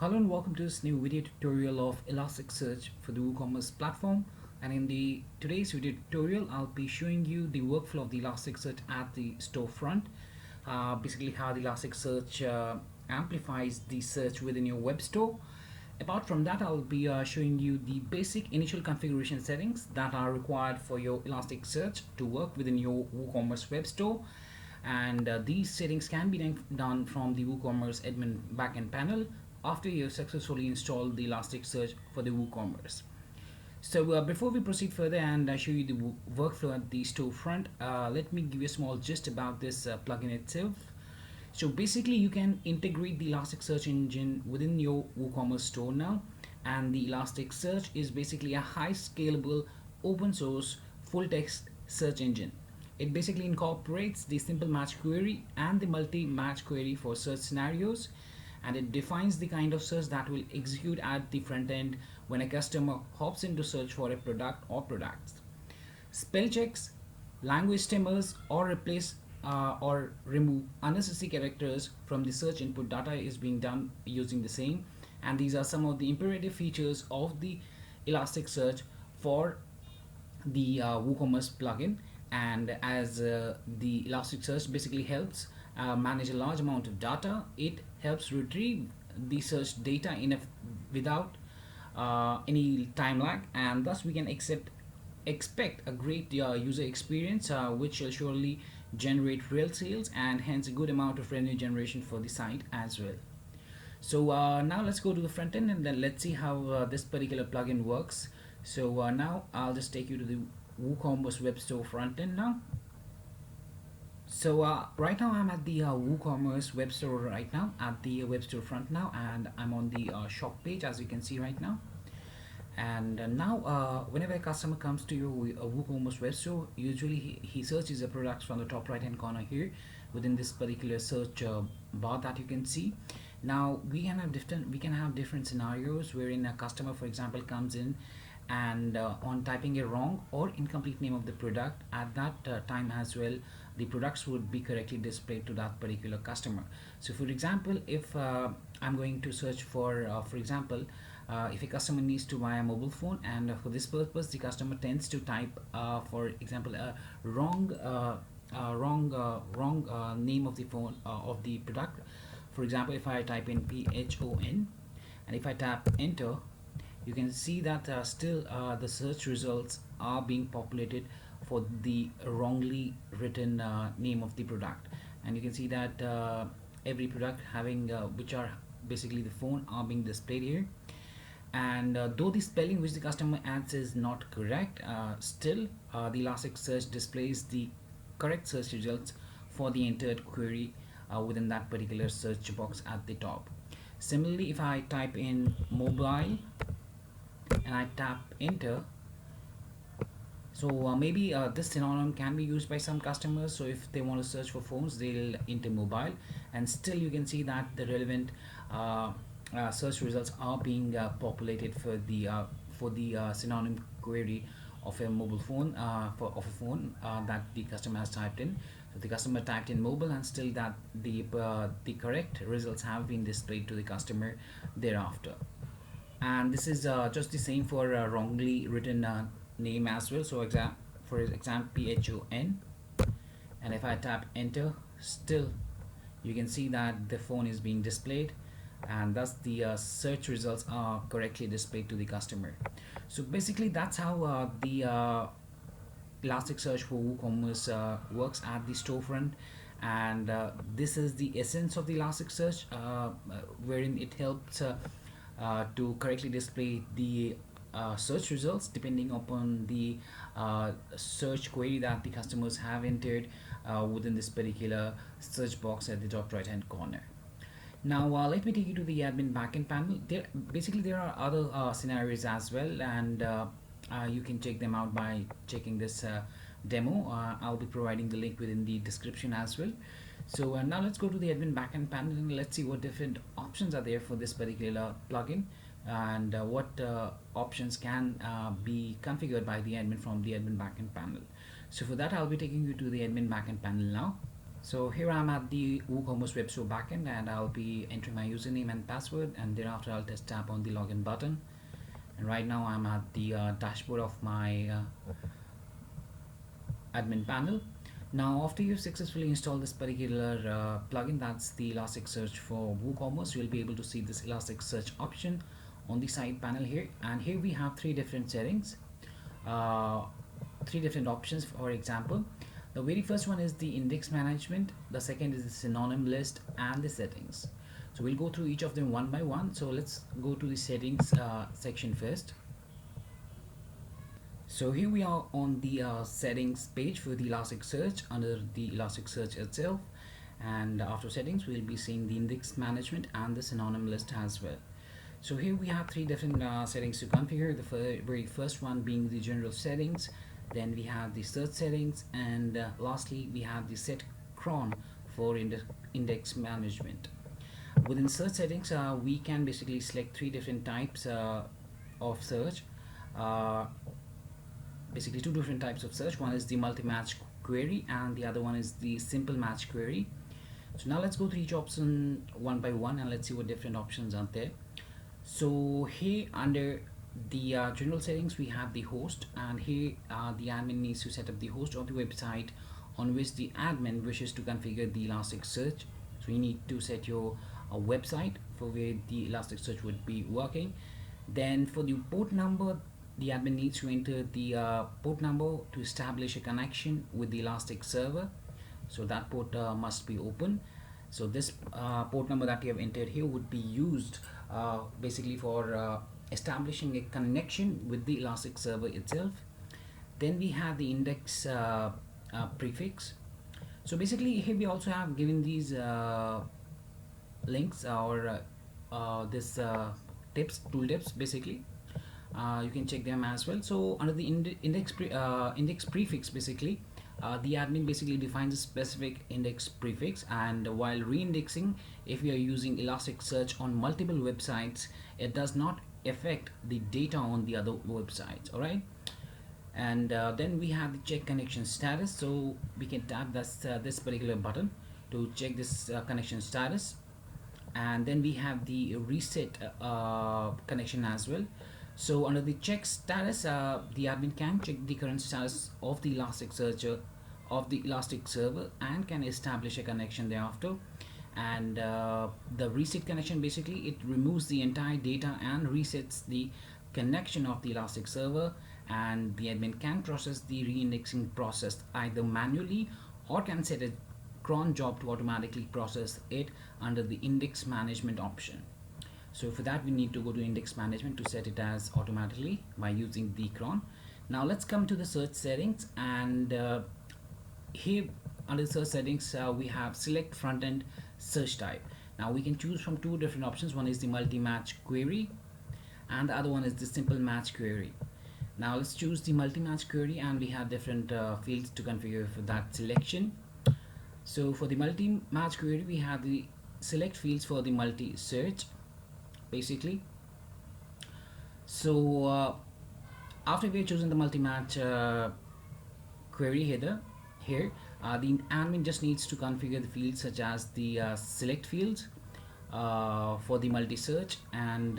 Hello and welcome to this new video tutorial of Elasticsearch for the WooCommerce platform. And in the today's video tutorial, I'll be showing you the workflow of the Elasticsearch at the storefront. Basically, how the Elasticsearch amplifies the search within your web store. Apart from that, I'll be showing you the basic initial configuration settings that are required for your Elasticsearch to work within your WooCommerce web store. And these settings can be done from the WooCommerce admin backend panel after you successfully install the Elasticsearch for the WooCommerce. So before we proceed further and show you the workflow at the storefront, let me give you a small gist about this plugin itself. So basically, you can integrate the Elasticsearch engine within your WooCommerce store now, and the Elasticsearch is basically a high scalable open source full text search engine. It basically incorporates the simple match query and the multi match query for search scenarios, and it defines the kind of search that will execute at the front end when a customer hops in to search for a product or products. Spell checks, language stemmers, or replace or remove unnecessary characters from the search input data is being done using the same. And these are some of the imperative features of the Elasticsearch for the WooCommerce plugin. And as the Elasticsearch basically helps manage a large amount of data, it helps retrieve the search data without any time lag, and thus we can expect a great user experience, which will surely generate real sales and hence a good amount of revenue generation for the site as well. So now let's go to the front end and then let's see how this particular plugin works. So now I'll just take you to the WooCommerce web store front end now. So right now I'm at the WooCommerce web store right now at the web store front now, and I'm on the shop page as you can see right now. And now whenever a customer comes to your WooCommerce web store, usually he searches the products from the top right hand corner here within this particular search bar that you can see. Now we can have different scenarios wherein a customer, for example, comes in and on typing a wrong or incomplete name of the product, at that time as well the products would be correctly displayed to that particular customer. So for example, if I'm going to search for example, if a customer needs to buy a mobile phone, and for this purpose the customer tends to type for example a wrong name of the phone of the product. For example, if I type in PHON and if I tap enter, you can see that still the search results are being populated for the wrongly written name of the product, and you can see that every product having which are basically the phone are being displayed here. And though the spelling which the customer adds is not correct, still the Elasticsearch displays the correct search results for the entered query within that particular search box at the top. Similarly, if I type in mobile and I tap enter, so maybe this synonym can be used by some customers. So if they want to search for phones, they'll enter mobile, and still you can see that the relevant search results are being populated for the synonym query of a mobile phone of a phone that the customer has typed in. So the customer typed in mobile, and still that the correct results have been displayed to the customer thereafter. And this is just the same for wrongly written name as well. So for example PHON, and if I tap enter, still you can see that the phone is being displayed, and thus the search results are correctly displayed to the customer. So basically that's how the Elasticsearch for WooCommerce works at the storefront, and this is the essence of the Elasticsearch, wherein it helps to correctly display the search results depending upon the search query that the customers have entered within this particular search box at the top right hand corner. Now let me take you to the admin backend panel. There are other scenarios as well, and you can check them out by checking this demo. I'll be providing the link within the description as well. So now let's go to the admin backend panel and let's see what different options are there for this particular plugin, and what options can be configured by the admin from the admin backend panel. So for that, I'll be taking you to the admin backend panel now. So here I'm at the WooCommerce web store backend, and I'll be entering my username and password, and thereafter I'll just tap on the login button. And right now I'm at the dashboard of my admin panel. Now after you've successfully installed this particular plugin, that's the Elasticsearch for WooCommerce, you'll be able to see this Elasticsearch option on the side panel here. And here we have three different settings, uh, three different options. For example, the very first one is the index management, the second is the synonym list, and the settings. So we'll go through each of them one by one. So let's go to the settings section first. So here we are on the settings page for the Elasticsearch under the Elasticsearch itself, and after settings we'll be seeing the index management and the synonym list as well. So here we have three different settings to configure. The very first one being the general settings, then we have the search settings, and lastly we have the set cron for index management. Within search settings, we can basically select three different types of search. Uh, Basically two different types of search. One is the multi-match query and the other one is the simple match query. So now let's go through each option one by one and let's see what different options are there. So here under the general settings we have the host, and here the admin needs to set up the host of the website on which the admin wishes to configure the Elasticsearch. So you need to set your website for where the Elasticsearch would be working. Then for the port number, the admin needs to enter the port number to establish a connection with the Elastic server. So that port must be open. So this port number that you have entered here would be used basically for establishing a connection with the Elastic server itself. Then we have the index prefix. So basically here we also have given these links or this tool tips basically. You can check them as well. So under the index prefix, basically the admin basically defines a specific index prefix, and while re-indexing, if you are using Elasticsearch on multiple websites, it does not affect the data on the other websites. All right. And then we have the check connection status. So we can tap this particular button to check this connection status, and then we have the reset connection as well. So under the check status, the admin can check the current status of the Elasticsearch of the Elastic server and can establish a connection thereafter. And the reset connection, basically it removes the entire data and resets the connection of the Elastic server, and the admin can process the re-indexing process either manually or can set a cron job to automatically process it under the index management option. So for that we need to go to index management to set it as automatically by using the cron. Now let's come to the search settings, and here under search settings we have select front end search type. Now we can choose from two different options. One is the multi-match query and the other one is the simple match query. Now let's choose the multi-match query, and we have different fields to configure for that selection. So for the multi-match query we have the select fields for the multi-search basically. So after we have chosen the multi-match query here, the admin just needs to configure the fields such as the select fields for the multi-search and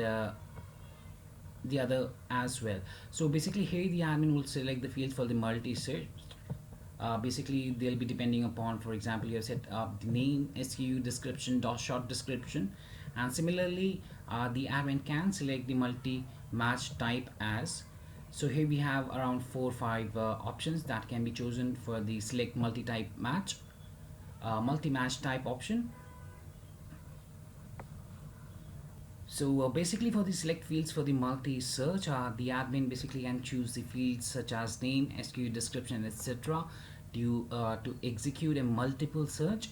the other as well. So basically here the admin will select the fields for the multi-search. Basically they'll be depending upon, for example, you have set up the name, SKU, description, short description, and similarly the admin can select the multi-match type as. So here we have around 4 or 5 options that can be chosen for the select multi-type match, multi-match type option. So basically for the select fields for the multi-search, the admin basically can choose the fields such as name, SKU, description, etc. To execute a multiple search.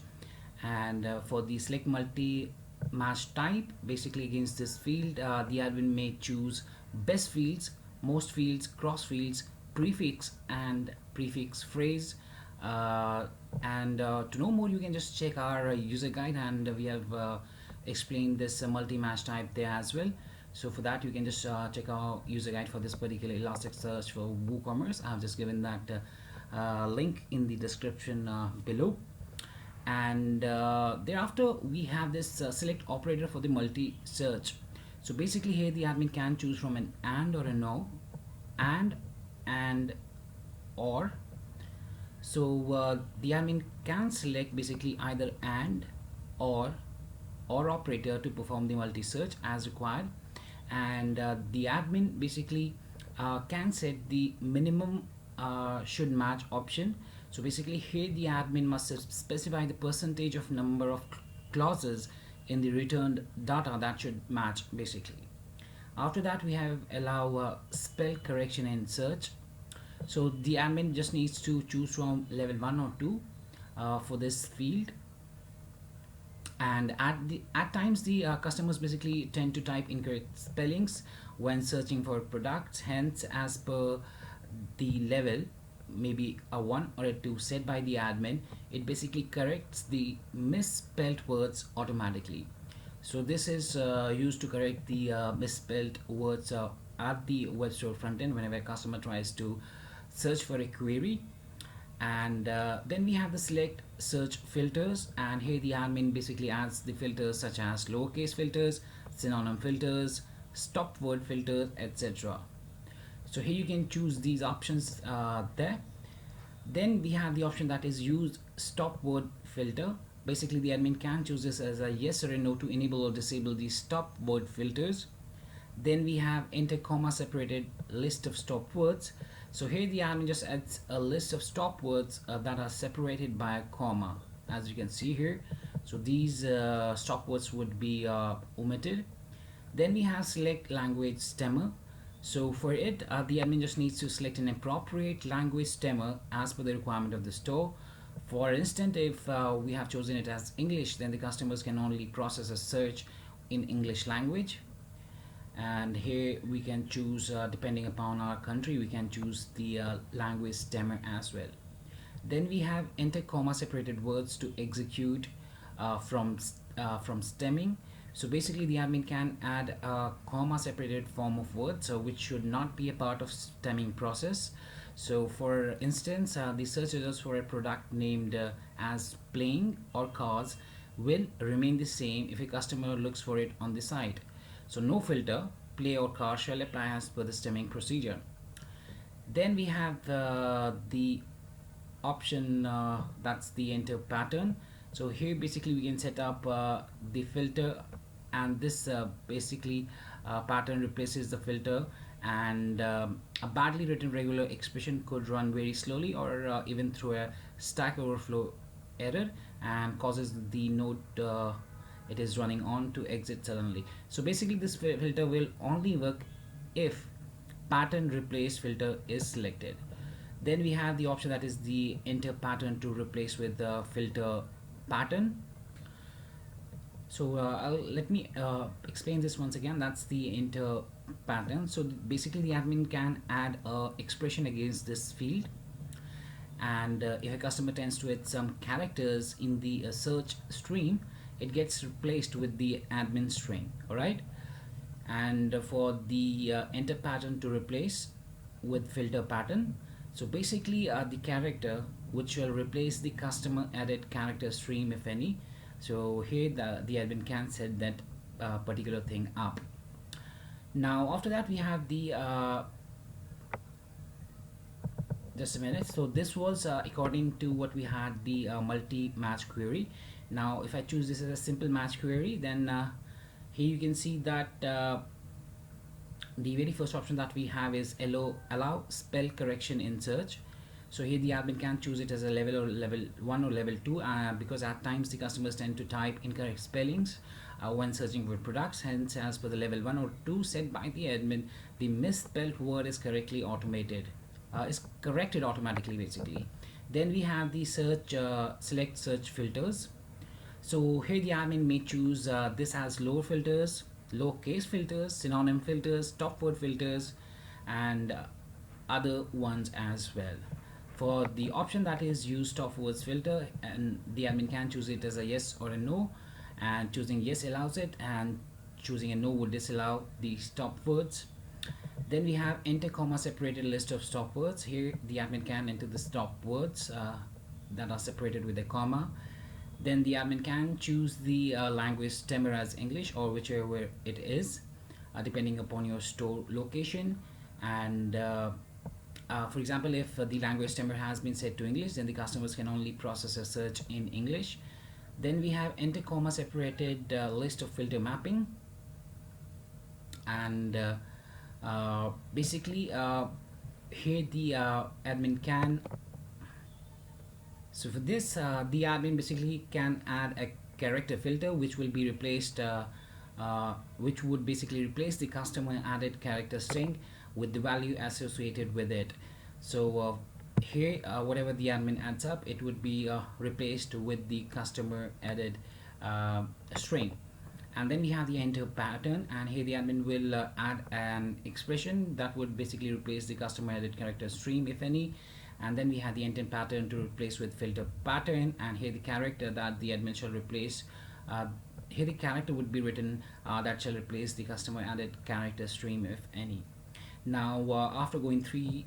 And for the select multi-match type, basically against this field, the admin may choose best fields, most fields, cross fields, prefix and prefix phrase. To know more, you can just check our user guide, and we have explained this multi-match type there as well. So for that you can just check our user guide for this particular Elasticsearch for WooCommerce. I have just given that link in the description below. And thereafter we have this select operator for the multi search. So basically here the admin can choose from an and or a no, and or. So the admin can select basically either and or operator to perform the multi search as required. And the admin basically can set the minimum should match option. So basically here the admin must specify the percentage of number of clauses in the returned data that should match basically. After that we have allow spell correction in search. So the admin just needs to choose from level 1 or 2 for this field. And at times the customers basically tend to type incorrect spellings when searching for products, hence as per the level, maybe a 1 or a 2 set by the admin, it basically corrects the misspelled words automatically. So this is used to correct the misspelled words at the web store front end whenever a customer tries to search for a query. And then we have the select search filters, and here the admin basically adds the filters such as lowercase filters, synonym filters, stop word filters, etc. So here you can choose these options there. Then we have the option that is use stop word filter. Basically the admin can choose this as a yes or a no to enable or disable the stop word filters. Then we have enter comma separated list of stop words. So here the admin just adds a list of stop words that are separated by a comma, as you can see here. So these stop words would be omitted. Then we have select language stemmer. So for it, the admin just needs to select an appropriate language stemmer as per the requirement of the store. For instance, if we have chosen it as English, then the customers can only process a search in English language. And here we can choose depending upon our country, we can choose the language stemmer as well. Then we have enter comma separated words to execute from stemming. So basically the admin can add a comma separated form of words which should not be a part of stemming process. So for instance, the search results for a product named as playing or cars will remain the same if a customer looks for it on the site. So no filter, play or car shall apply as per the stemming procedure. Then we have the option that's the enter pattern. So here basically we can set up the filter, and this basically pattern replaces the filter. And a badly written regular expression could run very slowly or even through a Stack Overflow error and causes the node it is running on to exit suddenly. So basically this filter will only work if pattern replace filter is selected. Then we have the option that is the enter pattern to replace with the filter pattern. So let me explain this once again. That's the enter pattern. So basically the admin can add a expression against this field, and if a customer tends to add some characters in the search stream, it gets replaced with the admin string. All right. And for the enter pattern to replace with filter pattern, so basically the character which will replace the customer added character stream, if any. So here the admin can set that particular thing up. Now after that we have the just a minute. So this was according to what we had, the multi-match query. Now if I choose this as a simple match query, then here you can see that the very first option that we have is allow spell correction in search. So here the admin can choose it as a level or level 1 or level 2 because at times the customers tend to type incorrect spellings when searching for products. Hence, as per the level 1 or 2 set by the admin, the misspelled word is correctly automated. Is corrected automatically basically. Then we have the search select search filters. So here the admin may choose this as lower filters, lowercase filters, synonym filters, top word filters, and other ones as well. For the option that is use top words filter, and the admin can choose it as a yes or a no, and choosing yes allows it, and choosing a no would disallow the stop words. Then we have enter comma separated list of stop words. Here the admin can enter the stop words that are separated with a comma. Then the admin can choose the language stemmer as English or whichever it is, depending upon your store location. And for example, if the language stemmer has been set to English, then the customers can only process a search in English. Then we have enter comma separated list of filter mapping, and basically here the admin can, so for this the admin basically can add a character filter which will be replaced which would basically replace the customer added character string with the value associated with it. So here whatever the admin adds up, it would be replaced with the customer added string. And then we have the enter pattern, and here the admin will add an expression that would basically replace the customer added character stream if any. And then we have the intent pattern to replace with filter pattern, and here the character that the admin shall replace, here the character would be written that shall replace the customer added character stream if any. Now after going through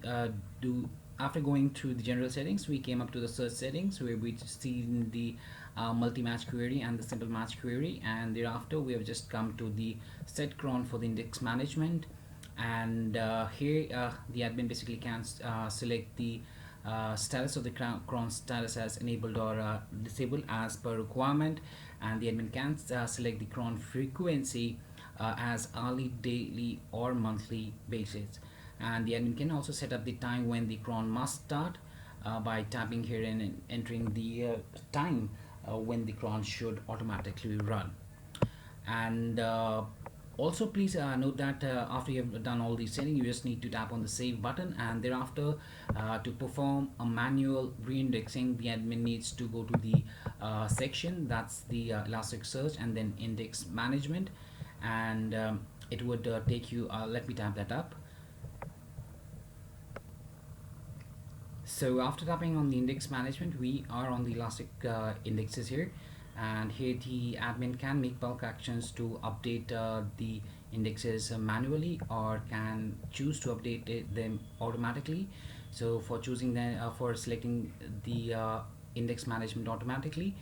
the general settings, we came up to the search settings where we see the multi-match query and the simple match query, and thereafter we have just come to the set cron for the index management. And here the admin basically can select the status of the cron status as enabled or disabled as per requirement, and the admin can select the cron frequency as hourly, daily or monthly basis. And the admin can also set up the time when the cron must start by tapping here and entering the time when the cron should automatically run. And also please note that after you have done all these settings, you just need to tap on the save button, and thereafter to perform a manual reindexing, the admin needs to go to the section that's the Elasticsearch and then index management. And it would take you, let me tap that up. So after tapping on the index management, we are on the Elastic indexes here, and here the admin can make bulk actions to update the indexes manually, or can choose to update them automatically. So for choosing for selecting the index management automatically,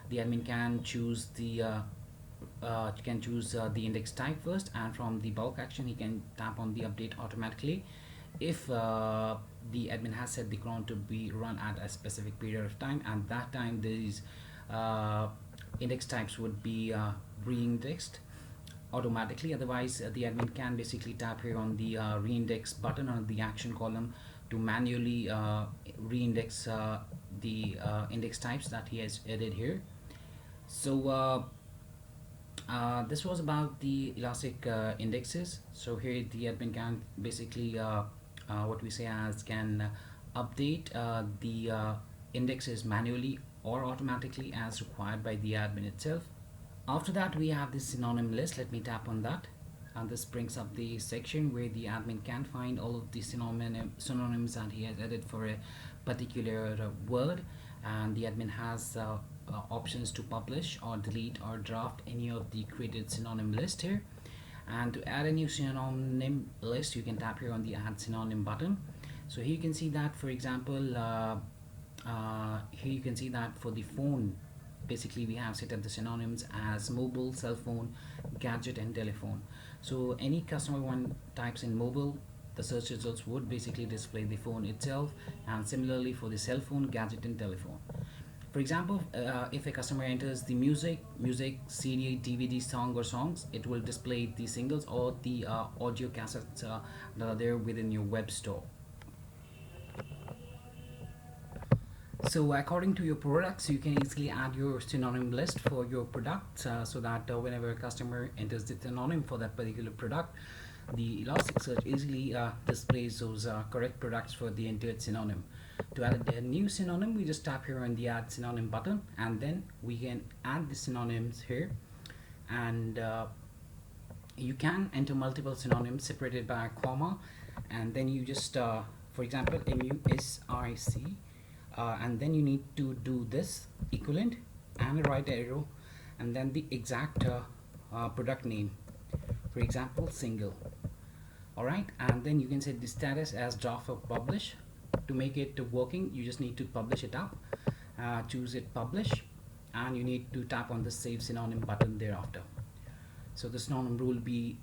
the admin can choose the index type first, and from the bulk action he can tap on the update automatically if the admin has set the cron to be run at a specific period of time, and that time these index types would be re-indexed automatically. Otherwise the admin can basically tap here on the reindex button on the action column to manually reindex the index types that he has added here. So this was about the Elastic indexes. So here the admin can basically what we say as can update the indexes manually or automatically as required by the admin itself. After that we have the synonym list. Let me tap on that, and this brings up the section where the admin can find all of the synonyms that he has added for a particular word, and the admin has options to publish or delete or draft any of the created synonym list here. And to add a new synonym list, you can tap here on the add synonym button. So here you can see that, for example, here you can see that for the phone, basically we have set up the synonyms as mobile, cell phone, gadget and telephone. So any customer one types in mobile, the search results would basically display the phone itself, and similarly for the cell phone, gadget and telephone. For example, if a customer enters the music, CD, DVD, song or songs, it will display the singles or the audio cassettes that are there within your web store. So according to your products, you can easily add your synonym list for your products so that whenever a customer enters the synonym for that particular product, the Elasticsearch easily displays those correct products for the entered synonym. To add a new synonym, we just tap here on the add synonym button, and then we can add the synonyms here. And you can enter multiple synonyms separated by a comma, and then you just for example music, and then you need to do this equivalent and a right arrow, and then the exact product name, for example single. Alright, and then you can set the status as draft or publish. To make it working, you just need to publish it up, choose it publish, and you need to tap on the save synonym button thereafter. So the synonym will be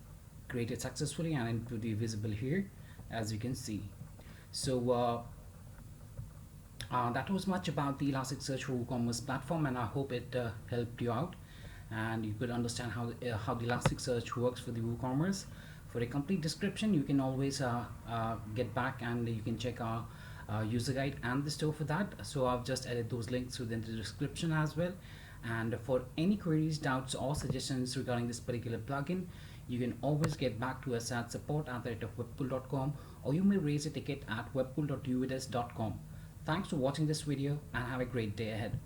created successfully and it will be visible here, as you can see. So that was much about the Elasticsearch for WooCommerce platform, and I hope it helped you out and you could understand how the Elasticsearch works for the WooCommerce. For a complete description, you can always get back and you can check our user guide and the store for that. So I've just added those links within the description as well. And for any queries, doubts, or suggestions regarding this particular plugin, you can always get back to us at support@webpool.com, or you may raise a ticket at webpool.uvides.com. Thanks for watching this video and have a great day ahead.